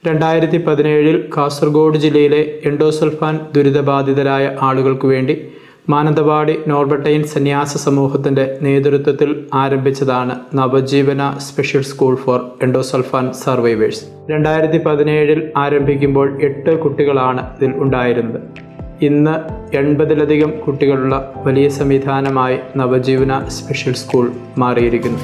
2017 കാസർഗോഡ് ജില്ലയിലെ എൻഡോസൾഫാൻ ദുരിതബാധിതരായ ആളുകൾക്കു വേണ്ടി മാനന്തവാടി നോർബർട്ടൈൻ സന്യാസ സമൂഹത്തിൻ്റെ നേതൃത്വത്തിൽ ആരംഭിച്ചതാണ് Navajeevana special school for endosulfan survivors. 2017 ആരംഭിക്കുമ്പോൾ 8 കുട്ടികളാണ് ഇതിൽ ഉണ്ടായിരുന്നത്. ഇന്ന് 80-ലധികം കുട്ടികളുള്ള വലിയ സംവിധാനമായി നവജീവന സ്പെഷ്യൽ സ്കൂൾ മാറിയിരിക്കുന്നു.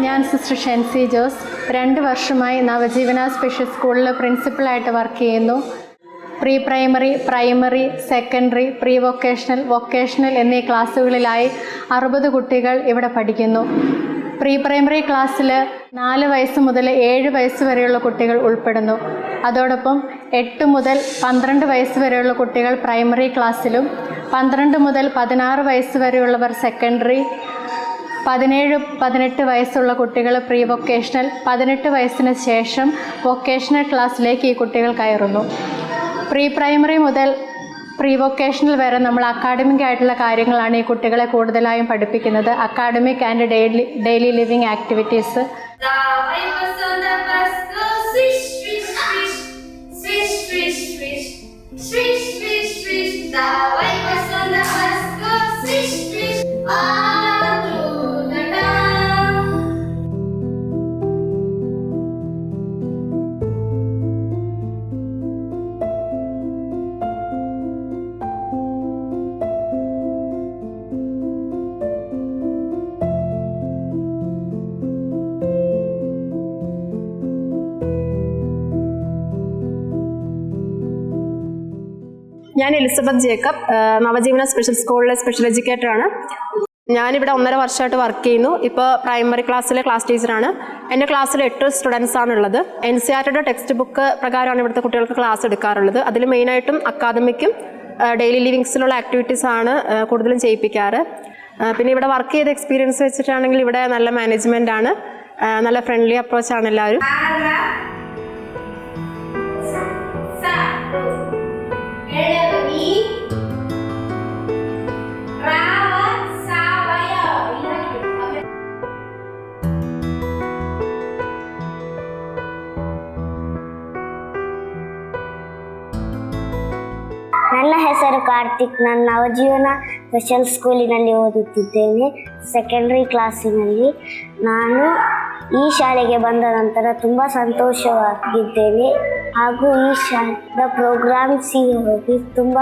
ഞാൻ സിസ്റ്റർ ഷെൻസി ജോസ് 2 വർഷമായി നവജീവന സ്പെഷ്യൽ സ്കൂളിൽ പ്രിൻസിപ്പളായിട്ട് വർക്ക് ചെയ്യുന്നു. Pre primary, primary, secondary, pre vocational, vocational എന്നീ ക്ലാസ്സുകളിലായി 60 കുട്ടികൾ ഇവിടെ പഠിക്കുന്നു. പ്രീ പ്രൈമറി ക്ലാസ്സിൽ 4 വയസ്സ് മുതൽ 7 വയസ്സ് വരെയുള്ള കുട്ടികൾ ഉൾപ്പെടുന്നു. അതോടൊപ്പം 8 മുതൽ 12 വയസ്സ് വരെയുള്ള കുട്ടികൾ പ്രൈമറി ക്ലാസ്സിലും 12 മുതൽ 16 വയസ്സ് വരെയുള്ളവർ സെക്കൻഡറി, 17-18 വയസ്സുള്ള കുട്ടികൾ പ്രീ വൊക്കേഷണൽ, 18 വയസ്സിന് ശേഷം വൊക്കേഷണൽ ക്ലാസ്സിലേക്ക് ഈ കുട്ടികൾ കയറുന്നു. പ്രീ പ്രൈമറി മുതൽ പ്രീ വൊക്കേഷണൽ വരെ നമ്മൾ അക്കാഡമിക് ആയിട്ടുള്ള കാര്യങ്ങളാണ് ഈ കുട്ടികളെ കൂടുതലായും പഠിപ്പിക്കുന്നത്. Academic and daily living activities. ഞാൻ എലിസബത്ത് ജേക്കബ്, നവജീവന സ്പെഷ്യൽ സ്കൂളിലെ സ്പെഷ്യൽ എഡ്യൂക്കേറ്ററാണ്. ഞാനിവിടെ 1.5 വർഷമായിട്ട് വർക്ക് ചെയ്യുന്നു. ഇപ്പോൾ പ്രൈമറി ക്ലാസ്സിലെ ക്ലാസ് ടീച്ചറാണ്. എൻ്റെ ക്ലാസ്സിൽ 8 സ്റ്റുഡൻസ് ആണുള്ളത്. NCERTയുടെ ടെക്സ്റ്റ് ബുക്ക് പ്രകാരമാണ് ഇവിടുത്തെ കുട്ടികൾക്ക് ക്ലാസ് എടുക്കാറുള്ളത്. അതിൽ മെയിനായിട്ടും അക്കാദമിക്കും ഡെയിലി ലിവിങ്സിലുള്ള ആക്ടിവിറ്റീസാണ് കൂടുതലും ചെയ്യിപ്പിക്കാറ്. പിന്നെ ഇവിടെ വർക്ക് ചെയ്ത എക്സ്പീരിയൻസ് വെച്ചിട്ടാണെങ്കിൽ ഇവിടെ നല്ല മാനേജ്മെൻ്റ് ആണ്, നല്ല ഫ്രണ്ട്ലി അപ്രോച്ചാണ് എല്ലാവരും. ನನ್ನ ಹೆಸರು ಕಾರ್ತಿಕ್. ನಾನು ನವಜೀವನ ಸ್ಪೆಷಲ್ ಸ್ಕೂಲಿನಲ್ಲಿ ಓದುತ್ತಿದ್ದೇನೆ, ಸೆಕೆಂಡ್ರಿ ಕ್ಲಾಸಿನಲ್ಲಿ. ನಾನು ಈ ಶಾಲೆಗೆ ಬಂದ ನಂತರ ತುಂಬ ಸಂತೋಷವಾಗಿದ್ದೇನೆ ಹಾಗೂ ಈ ಶಾಲೆಯ ಪ್ರೋಗ್ರಾಮ್ಸಿಗೆ ಹೋಗಿ ತುಂಬ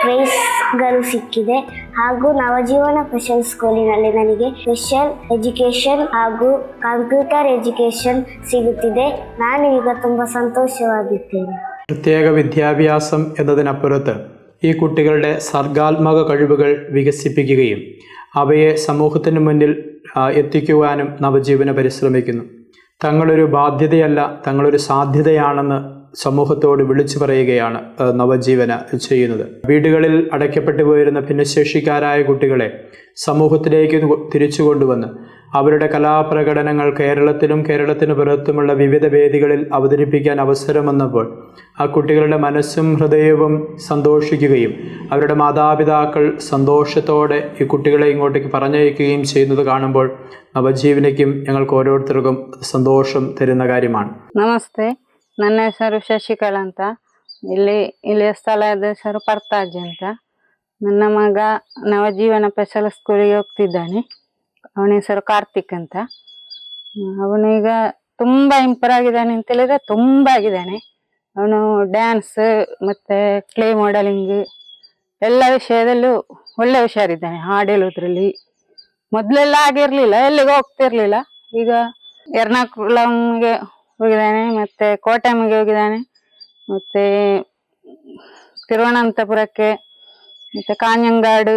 ಪ್ರೈಸ್ಗಳು ಸಿಕ್ಕಿದೆ. ಹಾಗೂ ನವಜೀವನ ಸ್ಪೆಷಲ್ ಸ್ಕೂಲಿನಲ್ಲಿ ನನಗೆ ಸ್ಪೆಷಲ್ ಎಜುಕೇಷನ್ ಹಾಗೂ ಕಂಪ್ಯೂಟರ್ ಎಜುಕೇಷನ್ ಸಿಗುತ್ತಿದೆ. ನಾನು ಈಗ ತುಂಬ ಸಂತೋಷವಾಗಿದ್ದೇನೆ. പ്രത്യേക വിദ്യാഭ്യാസം എന്നതിനപ്പുറത്ത് ഈ കുട്ടികളുടെ സർഗാത്മക കഴിവുകൾ വികസിപ്പിക്കുകയും അവയെ സമൂഹത്തിന് മുന്നിൽ എത്തിക്കുവാനും നവജീവന പരിശ്രമിക്കുന്നു. തങ്ങളൊരു ബാധ്യതയല്ല, തങ്ങളൊരു സാധ്യതയാണെന്ന് സമൂഹത്തോട് വിളിച്ചു പറയുകയാണ് നവജീവന ചെയ്യുന്നത്. വീടുകളിൽ അടയ്ക്കപ്പെട്ടു പോയിരുന്ന ഭിന്നശേഷിക്കാരായ കുട്ടികളെ സമൂഹത്തിലേക്ക് തിരിച്ചു കൊണ്ടുവന്ന് അവരുടെ കലാപ്രകടനങ്ങൾ കേരളത്തിലും കേരളത്തിന് പുറത്തുമുള്ള വിവിധ വേദികളിൽ അവതരിപ്പിക്കാൻ അവസരം വന്നപ്പോൾ ആ കുട്ടികളുടെ മനസ്സും ഹൃദയവും സന്തോഷിക്കുകയും അവരുടെ മാതാപിതാക്കൾ സന്തോഷത്തോടെ ഈ കുട്ടികളെ ഇങ്ങോട്ടേക്ക് പറഞ്ഞയക്കുകയും ചെയ്യുന്നത് കാണുമ്പോൾ നവജീവനയ്ക്കും ഞങ്ങൾക്ക് ഓരോരുത്തർക്കും സന്തോഷം തരുന്ന കാര്യമാണ്. ನಮಸ್ತೆ, ನನ್ನ ಹೆಸರು ಶಶಿಕಲಾ ಅಂತ. ಇಲ್ಲಿ ಸ್ಥಳದ ಹೆಸರು ಪರ್ತಾಜಿ ಅಂತ. ನನ್ನ ಮಗ ನವಜೀವನ ಸ್ಪೆಷಲ್ ಸ್ಕೂಲಿಗೆ ಹೋಗ್ತಿದ್ದಾನೆ. ಅವನ ಹೆಸರು ಕಾರ್ತಿಕ್ ಅಂತ. ಅವನು ಈಗ ತುಂಬ ಇಂಪ್ರೂವ್ ಆಗಿದ್ದಾನೆ ಅಂತ ಹೇಳಿದ್ರೆ ತುಂಬ ಆಗಿದ್ದಾನೆ. ಅವನು ಡ್ಯಾನ್ಸ್ ಮತ್ತು ಕ್ಲೇ ಮಾಡೆಲಿಂಗ್ ಎಲ್ಲ ವಿಷಯದಲ್ಲೂ ಒಳ್ಳೆ ಹುಷಾರಿದ್ದಾನೆ. ಹಾಡು ಹೇಳೋದ್ರಲ್ಲಿ ಮೊದಲೆಲ್ಲ ಆಗಿರಲಿಲ್ಲ, ಎಲ್ಲಿಗೆ ಹೋಗ್ತಿರ್ಲಿಲ್ಲ. ಈಗ ಎರ್ನಾಕುಳಂಗೆ ಹೋಗಿದ್ದಾನೆ, ಮತ್ತು ಕೋಟೆಮ್ಮಿಗೆ ಹೋಗಿದ್ದಾನೆ, ಮತ್ತು ತಿರುವನಂತಪುರಕ್ಕೆ, ಮತ್ತು ಕಾಂಜಂಗಾಡು,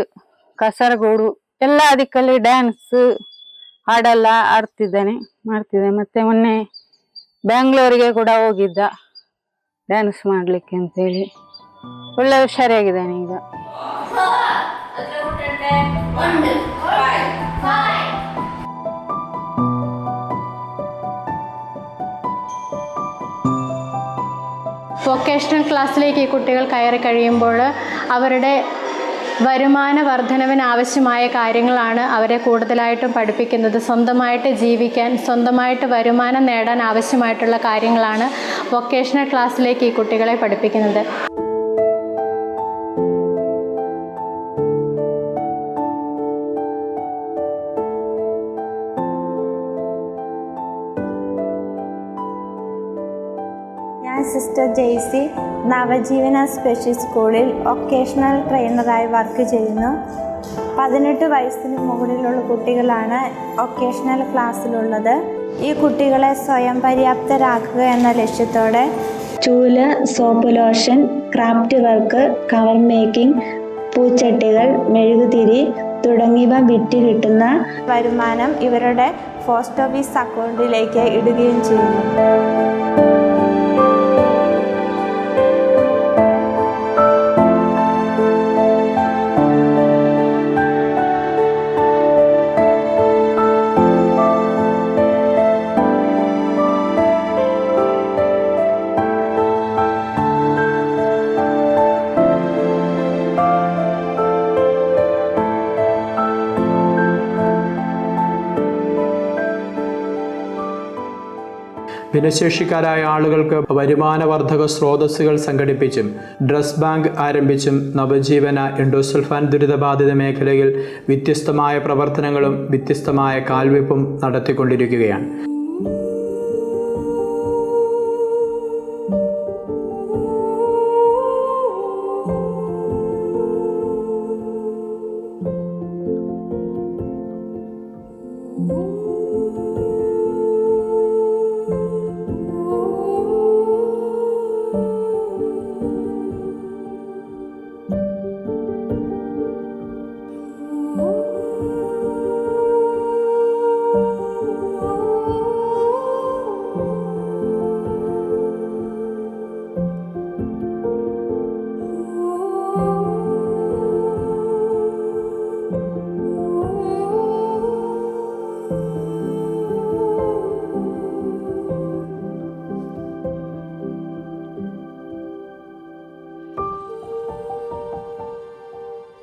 ಕಾಸರಗೋಡು ಎಲ್ಲ ದಿಕ್ಕಲ್ಲಿ ಡ್ಯಾನ್ಸ್ ಹಾಡೆಲ್ಲ ಮಾಡ್ತಿದ್ದಾನೆ. ಮತ್ತು ಮೊನ್ನೆ ಬ್ಯಾಂಗ್ಳೂರಿಗೆ ಕೂಡ ಹೋಗಿದ್ದ ಡ್ಯಾನ್ಸ್ ಮಾಡಲಿಕ್ಕೆ ಅಂತೇಳಿ. ಒಳ್ಳೆ ಹುಷಾರಾಗಿದ್ದಾನೆ ಈಗ. വൊക്കേഷണൽ ക്ലാസ്സിലേക്ക് ഈ കുട്ടികൾ കയറി കഴിയുമ്പോൾ അവരുടെ വരുമാന വർധനവിന് ആവശ്യമായ കാര്യങ്ങളാണ് അവരെ കൂടുതലായിട്ടും പഠിപ്പിക്കുന്നത്. സ്വന്തമായിട്ട് ജീവിക്കാൻ, സ്വന്തമായിട്ട് വരുമാനം നേടാൻ ആവശ്യമായിട്ടുള്ള കാര്യങ്ങളാണ് വൊക്കേഷണൽ ക്ലാസ്സിലേക്ക് ഈ കുട്ടികളെ പഠിപ്പിക്കുന്നത്. ഞാൻ സിസ്റ്റർ ജെയ്സി നവജീവന സ്പെഷ്യൽ സ്കൂളിൽ വൊക്കേഷണൽ ട്രെയിനറായി വർക്ക് ചെയ്യുന്നു. 18 വയസ്സിന് മുകളിലുള്ള കുട്ടികളാണ് വൊക്കേഷണൽ ക്ലാസ്സിലുള്ളത്. ഈ കുട്ടികളെ സ്വയം പര്യാപ്തരാക്കുക എന്ന ലക്ഷ്യത്തോടെ ചൂല്, soap lotion, craft work, cover making, പൂച്ചട്ടികൾ, മെഴുകുതിരി തുടങ്ങിയവ വിറ്റ് കിട്ടുന്ന വരുമാനം ഇവരുടെ പോസ്റ്റ് ഓഫീസ് അക്കൗണ്ടിലേക്ക് ഇടുകയും ചെയ്യുന്നു. ഭിന്നശേഷിക്കാരായ ആളുകൾക്ക് വരുമാനവർദ്ധക സ്രോതസ്സുകൾ സംഘടിപ്പിച്ചും ഡ്രസ് ബാങ്ക് ആരംഭിച്ചും നവജീവന എൻഡോസൾഫാൻ ദുരിതബാധിത മേഖലയിൽ വ്യത്യസ്തമായ പ്രവർത്തനങ്ങളും വ്യത്യസ്തമായ കാൽവെപ്പും നടത്തിക്കൊണ്ടിരിക്കുകയാണ്.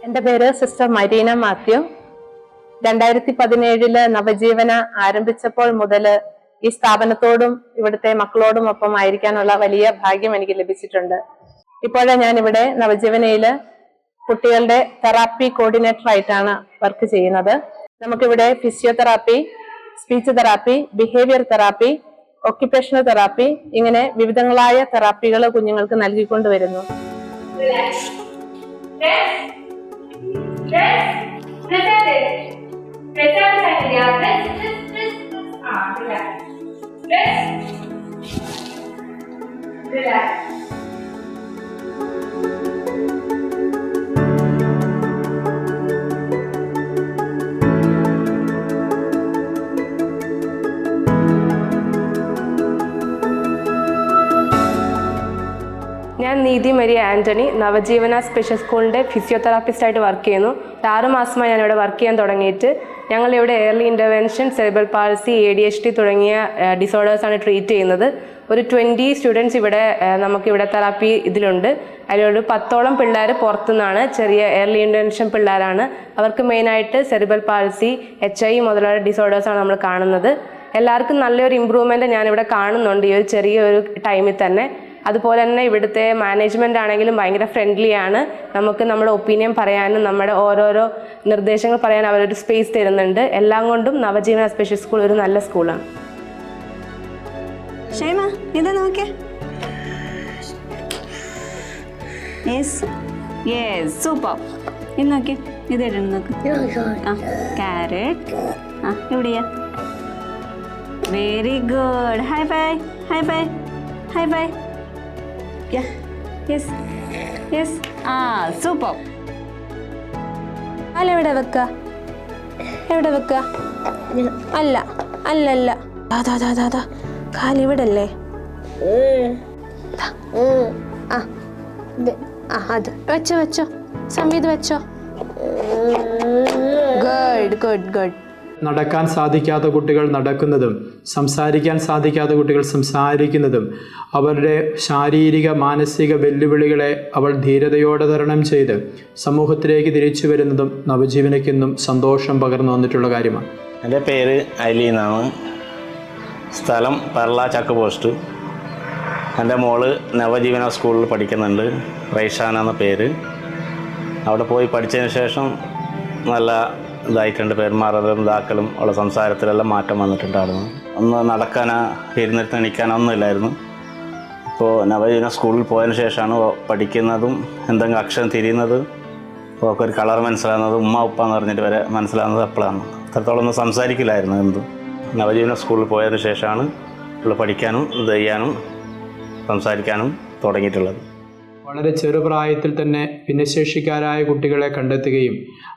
എൻ്റെ പേര് സിസ്റ്റർ മരീന മാത്യു. 2017 നവജീവന ആരംഭിച്ചപ്പോൾ മുതൽ ഈ സ്ഥാപനത്തോടും ഇവിടുത്തെ മക്കളോടും ഒപ്പം ആയിരിക്കാനുള്ള വലിയ ഭാഗ്യം എനിക്ക് ലഭിച്ചിട്ടുണ്ട്. ഇപ്പോഴേ ഞാൻ ഇവിടെ നവജീവനയിൽ കുട്ടികളുടെ തെറാപ്പി കോർഡിനേറ്റർ ആയിട്ടാണ് വർക്ക് ചെയ്യുന്നത്. നമുക്കിവിടെ physiotherapy, speech therapy, behaviour therapy, occupational therapy, ഇങ്ങനെ വിവിധങ്ങളായ തെറാപ്പികൾ കുഞ്ഞുങ്ങൾക്ക് നൽകിക്കൊണ്ട് വരുന്നു. ഞാൻ നീതി മരിയ ആൻ്റണി നവജീവന സ്പെഷ്യൽ സ്കൂളിൻ്റെ ഫിസിയോതെറാപ്പിസ്റ്റായിട്ട് വർക്ക് ചെയ്യുന്നു. 6 മാസമായി ഞാനിവിടെ വർക്ക് ചെയ്യാൻ തുടങ്ങിയിട്ട്. ഞങ്ങളിവിടെ early intervention, cerebral palsy, ADHD തുടങ്ങിയ ഡിസോർഡേഴ്സാണ് ട്രീറ്റ് ചെയ്യുന്നത്. ഒരു 20 സ്റ്റുഡൻസ് ഇവിടെ നമുക്കിവിടെ തെറാപ്പി ഇതിലുണ്ട്. അതിലൊരു 10ഓളം പിള്ളേർ പുറത്തുനിന്നാണ്, ചെറിയ ഏർലി ഇൻ്റർവെൻഷൻ പിള്ളേരാണ്. അവർക്ക് മെയിനായിട്ട് സെറിബ്രൽ പാൾസി, HI മുതലുള്ള ഡിസോർഡേഴ്സാണ് നമ്മൾ കാണുന്നത്. എല്ലാവർക്കും നല്ലൊരു ഇമ്പ്രൂവ്മെൻറ്റ് ഞാനിവിടെ കാണുന്നുണ്ട് ഈ ഒരു ചെറിയൊരു ടൈമിൽ തന്നെ. അതുപോലെ തന്നെ ഇവിടുത്തെ മാനേജ്മെൻ്റ് ആണെങ്കിലും ഭയങ്കര ഫ്രണ്ട്ലി ആണ്. നമുക്ക് നമ്മുടെ ഒപ്പീനിയൻ പറയാനും നമ്മുടെ ഓരോരോ നിർദ്ദേശങ്ങൾ പറയാൻ അവരൊരു സ്പേസ് തരുന്നുണ്ട്. എല്ലാം കൊണ്ടും നവജീവന സ്പെഷ്യൽ സ്കൂൾ ഒരു നല്ല സ്കൂളാണ്. ഷൈമ ഇതാ നോക്കിയേ. Yes super. ഇത് നോക്കിയേ, ഇതെടുന്ന് നോക്ക്. ആ ക്യാരറ്റ്. ആ എവിടെയാ? Very good. Hi bye, hi bye, hi bye. Yes yes. ആ സൂപ്പർ. കാലെവിടെ വെക്ക? എവിടെ വെക്ക? അല്ല അല്ല അല്ല, അതാ അതാ അതാ കാലിവിടല്ലേ? അത് വെച്ചോ വെച്ചോ, സംവിധ വെച്ചോ. Good good good. നടക്കാൻ സാധിക്കാത്ത കുട്ടികൾ നടക്കുന്നതും സംസാരിക്കാൻ സാധിക്കാത്ത കുട്ടികൾ സംസാരിക്കുന്നതും അവരുടെ ശാരീരിക മാനസിക വെല്ലുവിളികളെ അവൾ ധീരതയോടെ തരണം ചെയ്ത് സമൂഹത്തിലേക്ക് തിരിച്ചു വരുന്നതും നവജീവനയ്ക്കെന്നും സന്തോഷം പകർന്നു വന്നിട്ടുള്ള കാര്യമാണ്. എൻ്റെ പേര് അലി എന്നാണ്. സ്ഥലം പെർള ചക്ക് പോസ്റ്റ്. എൻ്റെ മോള് നവജീവന സ്കൂളിൽ പഠിക്കുന്നുണ്ട്. റൈഷാന എന്ന പേര്. അവിടെ പോയി പഠിച്ചതിന് ശേഷം നല്ല ഇതായിട്ടുണ്ട്. പെരുമാറലും ഇതാക്കലും ഉള്ള സംസാരത്തിലെല്ലാം മാറ്റം വന്നിട്ടുണ്ടായിരുന്നു. ഒന്ന് നടക്കാനോ ഇരുന്നിട്ട് എണീക്കാനോ ഒന്നുമില്ലായിരുന്നു. ഇപ്പോൾ നവജീവന സ്കൂളിൽ പോയതിന് ശേഷമാണ് പഠിക്കുന്നതും എന്തെങ്കിലും അക്ഷരം തിരിയുന്നത്, ഒക്കെ ഒരു കളർ മനസ്സിലാകുന്നത്, ഉമ്മ ഉപ്പ എന്ന് പറഞ്ഞിട്ട് വരെ മനസ്സിലാകുന്നത് അപ്പോഴാണ്. അത്രത്തോളം ഒന്നും സംസാരിക്കില്ലായിരുന്നു എന്തും. നവജീവന സ്കൂളിൽ പോയതിന് ശേഷമാണ് ഇവിടെ പഠിക്കാനും ഇത് ചെയ്യാനും സംസാരിക്കാനും തുടങ്ങിയിട്ടുള്ളത്. വളരെ ചെറുപ്രായത്തിൽ തന്നെ ഭിന്നശേഷിക്കാരായ കുട്ടികളെ കണ്ടെത്തുകയും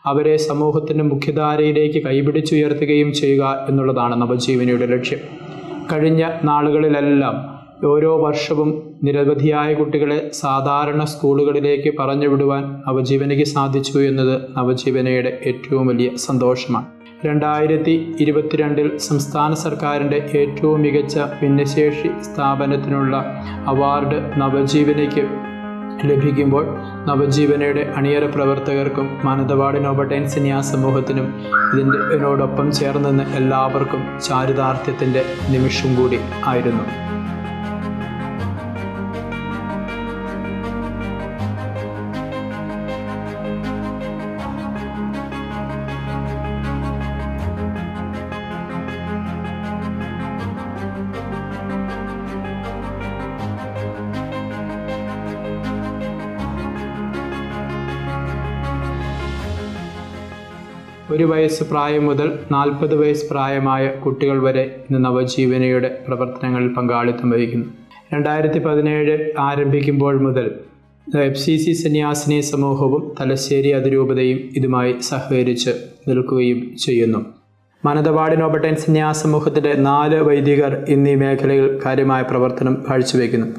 അവരെ സമൂഹത്തിൻ്റെ മുഖ്യധാരയിലേക്ക് കൈപിടിച്ചുയർത്തുകയും ചെയ്യുക എന്നുള്ളതാണ് നവജീവനയുടെ ലക്ഷ്യം. കഴിഞ്ഞ നാളുകളിലെല്ലാം ഓരോ വർഷവും നിരവധിയായ കുട്ടികളെ സാധാരണ സ്കൂളുകളിലേക്ക് പറഞ്ഞു വിടുവാൻ നവജീവനയ്ക്ക് സാധിച്ചു എന്നത് നവജീവനയുടെ ഏറ്റവും വലിയ സന്തോഷമാണ്. 2022 സംസ്ഥാന സർക്കാരിൻ്റെ ഏറ്റവും മികച്ച ഭിന്നശേഷി സ്ഥാപനത്തിനുള്ള അവാർഡ് നവജീവനയ്ക്ക് ലഭിക്കുമ്പോൾ നവജീവനയുടെ അണിയറ പ്രവർത്തകർക്കും മാനന്തവാടി നോബർട്ടൈൻ സന്യാസ സമൂഹത്തിനും ഇതിനോടൊപ്പം ചേർന്ന് എല്ലാവർക്കും ചാരിതാർത്ഥ്യത്തിൻ്റെ നിമിഷം കൂടി ആയിരുന്നു. ഒരു വയസ്സ് പ്രായം മുതൽ 40 വയസ്സ് പ്രായമായ കുട്ടികൾ വരെ ഇന്ന് നവജീവനയുടെ പ്രവർത്തനങ്ങളിൽ പങ്കാളിത്തം വഹിക്കുന്നു. 2017 ആരംഭിക്കുമ്പോൾ മുതൽ FCC സന്യാസിനി സമൂഹവും തലശ്ശേരി അതിരൂപതയും ഇതുമായി സഹകരിച്ച് നിൽക്കുകയും ചെയ്യുന്നു. മാനന്തവാടി നോബർട്ടൈൻ സന്യാസ സമൂഹത്തിൻ്റെ 4 വൈദികർ ഇന്ന് ഈ മേഖലയിൽ കാര്യമായ പ്രവർത്തനം കാഴ്ചവെക്കുന്നു.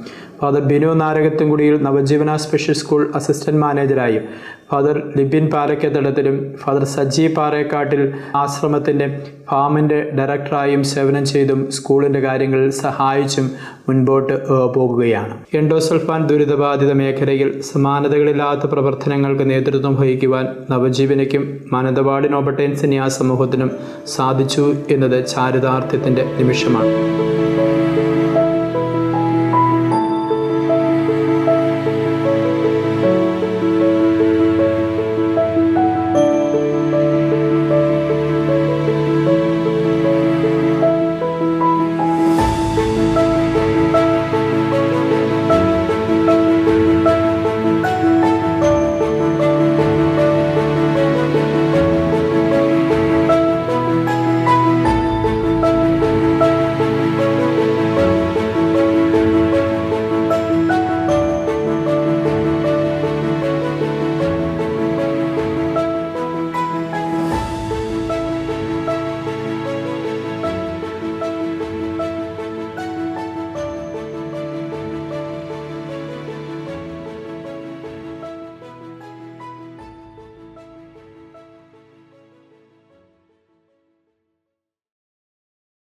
Father Binu Narakathumkudiyil Navajeevana special school assistant മാനേജരായും, ഫാദർ ലിബിൻ പാലക്കത്തടത്തിലും ഫാദർ സജി പാറേക്കാട്ടിൽ ആശ്രമത്തിൻ്റെ ഫാമിൻ്റെ ഡയറക്ടറായും സേവനം ചെയ്തും സ്കൂളിൻ്റെ കാര്യങ്ങളിൽ സഹായിച്ചും മുൻപോട്ട് പോകുകയാണ്. എൻഡോസൾഫാൻ ദുരിതബാധിത മേഖലയിൽ സമാനതകളില്ലാത്ത പ്രവർത്തനങ്ങൾക്ക് നേതൃത്വം വഹിക്കുവാൻ നവജീവനയ്ക്കും മാനന്തവാടി നോബർട്ടൈൻ സന്യാസ സമൂഹത്തിനും സാധിച്ചു എന്നത് ചാരിതാർത്ഥ്യത്തിൻ്റെ നിമിഷമാണ്.